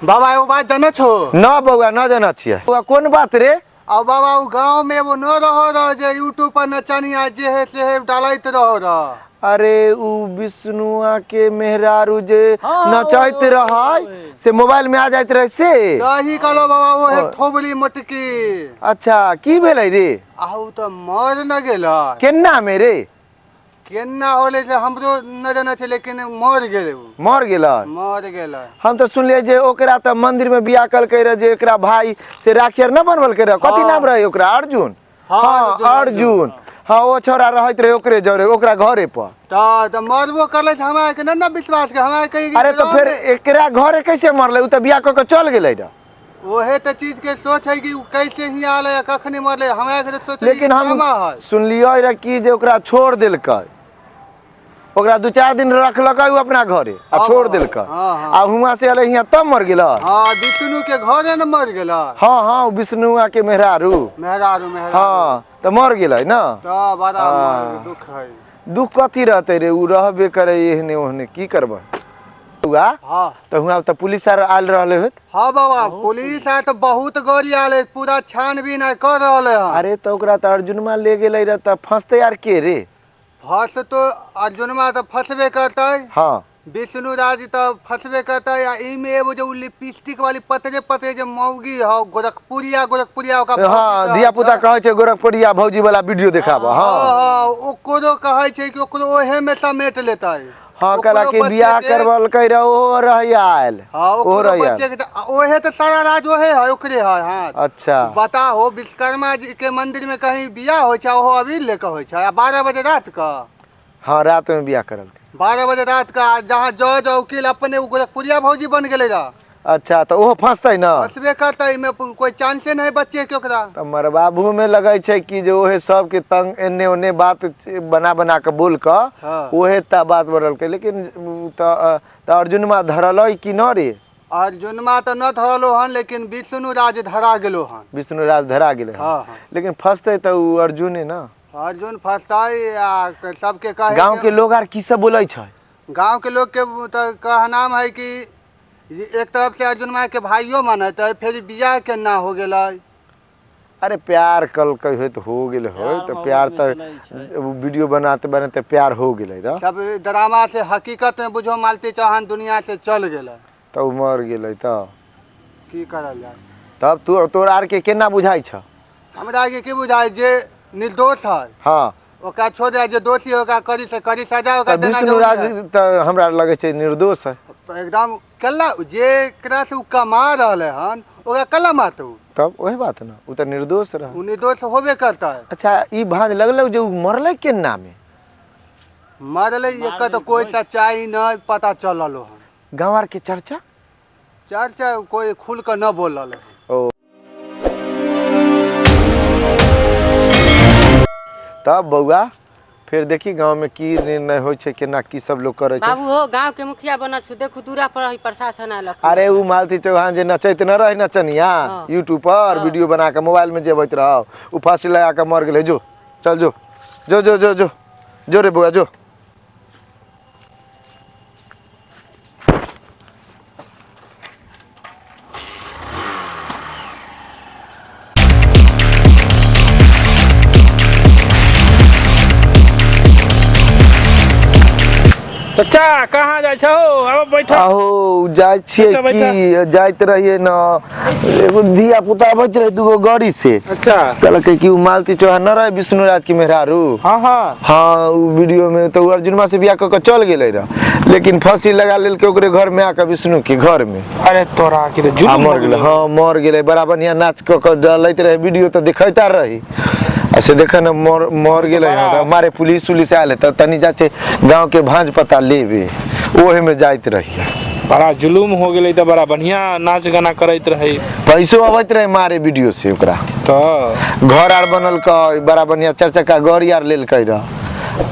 बाबा एगो बात जाना छो ना बउआ ना जाना छियै बउआ कौन बात रे अब बाबा वो गांव में वो न रहो जे यूट्यूब पर नचनिया जे है से है डालत रहो अरे उ विष्णुआ के मेहरारू जे नचैत रहै से मोबाइल में आ जाइत रहे से सही कहलो बाबा वो है थोबली मटकी। अच्छा की भेलै रे आहू तो मर न गेला केना में रे केना होले से हमरो न जाना छै लेकिन मर गेले मर गेलै हम तो सुनलिए जे ओकरा त मंदिर में बियाह कलकै रे जे एकरा भाई से राखियर न बनवलकै रे कथि नाम रहे ओकरा अर्जुन हां अर्जुन हाँ वो छोरा रहत रहे ओकरे जरे ओकरा घरे पर त मरबो करले हमरा के न विश्वास के हमरा कहि अरे तो फिर एकरा घरे कैसे मरले उ त बियाह क के चल गेलै रे ओहे त चीज के सोच है कि कैसे ही आले कखनी मरले हमरा के सोच लेकिन हम सुनलियो रे कि जे ओकरा छोड़ देलकै ओकरा 2-4 दिन रखलकै उ अपना घरे आ छोड़ देलकै आ हुआ से अले हिया तब मर गेलै हां विष्णु के घरे न मर गेलै हां विष्णुआ के मेहरारू हां त मर गेलै न त बड़ा दुख है दुख कथी रहते रे उ रहबे करे एहने ओहने की करबै हुआ हां त हुआ त पुलिस आर आल रहले होत हां बाबा पुलिस आ त बहुत गोरी आले पूरा छानबीन कर रहले है। अरे त ओकरा त अर्जुनमा ले गेलै रे त फंसते यार के रे फंस तो अर्जुनमा तो फंसबे करता है हाँ विष्णु राज तो फंसबे करता है इमे एगो जो लिपस्टिक वाली पतरे पतरे जो मौगी हो गोरखपुरिया का हाँ धिया पुता कहे छे गोरखपुरिया भौजी वाला वीडियो देखाबा हाँ हां ओकरो कहे छे कि ओकरो ओहे में समेट लेता है हाँ कला के बियाह करवल कह रहे ओ रही आयल हां ओ रही ओहे तो सारा राज ओहे है ओकरे है हां अच्छा बताओ विश्वकर्मा जी के मंदिर में कहीं बियाह होय छे ओहो अभी लेके होय छे 12 बजे रात का हाँ रात में बियाह करल 12 बजे रात का जहां जज वकील अपने गोरखपुरिया भौजी बन गेले रा अच्छा तो ओहो फंसतै न फंसबे करतै में कोई चांसे नहीं बच्चे के ओकरा त मरबाबू में लगै छै कि जो ओहे सब के तंग एने ओने बात बना के बोल क ओहे त बात बढ़ल के लेकिन त अर्जुनमा धरलै कि न रे अर्जुनमा त न धरलो हन लेकिन विष्णु राज धरा गेलो हन विष्णु राज धरा गेले हां लेकिन फंसतै त उ अर्जुने न अर्जुन फंसतै आ सबके कहे गांव के लोग आर की सब बोलै छै गांव के लोग के त कहनाम है कि एक तरफ से अर्जुनमा के भाइयों मानत है फिर बियाह के ना हो गेलै अरे प्यार कल कहे तो हो गेले हो तो प्यार तो वीडियो बनाते प्यार हो गेले रे सब ड्रामा से हकीकत में बुझो मालती चौहान दुनिया से चल गेलै तो मर गेलै त की करल जाय तब तू तोर आर के केना बुझाई छ हमरा के की बुझाई जे निर्दोष है हां ओका छोड़ दे जे दोषी होगा करी से करी सजा ओका देना विष्णु राज त हमरा लगे छै निर्दोष है एकदम कल्ला जे करा से उ कमा रहले हन ओका कल्ला मातू तब ओहे बात न उ त निर्दोष रह उ निर्दोष होबे करता है। अच्छा ई भांज लगल जो मरले के नामे मरले एक तो कोई सच्चाई न पता चललो हन गांव के चर्चा कोई खुल कर न बोलल है। तब बउआ फिर देखी गांव में की निर्णय होय छै केना की सब लोग करे छै बाबू हो गांव के मुखिया बना छु देखु दूरा पर ही प्रशासन आल अरे उ मालती चौहान जे नचैत न रही नचनिया यूट्यूब पर वीडियो बना के मोबाइल में जेबैत रहो उ फांसी लगा के मर गेले जो चल जो जो जो जो जो जो रे बउआ जो अच्छा कहाँ जाय छौ अब बैठ आहो जाय छिए की जाइत रहिए न एगो धिया पुता बच रहे दुगो गाड़ी से अच्छा कहल के कि मालती चौहान न रहे विष्णु राज की मेहरारू हां हां हां उ वीडियो में तो अर्जुनमा से बियाह क के चल गेलै रे लेकिन फांसी लगा लेल के ओकरे घर में आके विष्णु के घर में अरे तोरा की तो जुलम मर गेलै हां मर गेलै बड़ा बढ़िया नाच क डालैत रहे वीडियो तो देखैता रही ऐसे देखा ना मर गेले हमारे पुलिस आले त तनी जाचे गांव के भांज पता लेबे ओहे में जाइत रही बड़ा जुलूम हो गेलै त बड़ा बढ़िया नाच गाना करैत रही पैसो आवत रहे मारे वीडियो से ओकरा तो घर आर बनल क बड़ा बढ़िया 4 चक्का गाड़ी आर लेल कै र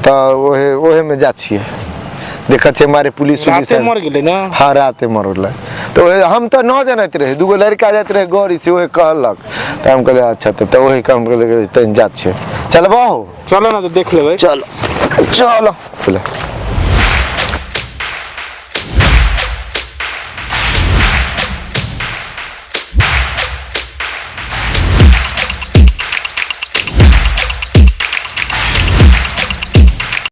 त ओहे में जा छिए देखा छे मारे पुलिस मर गेलै ना हां राते मरलै तो हम तो न जानत रहे दुगो लड़का जात रहे गाड़ी से ओहे कहलक त हम कहले अच्छा त ओहे काम करे तन जात छे चलबो चलो ना तो देख लेबै चलो चलो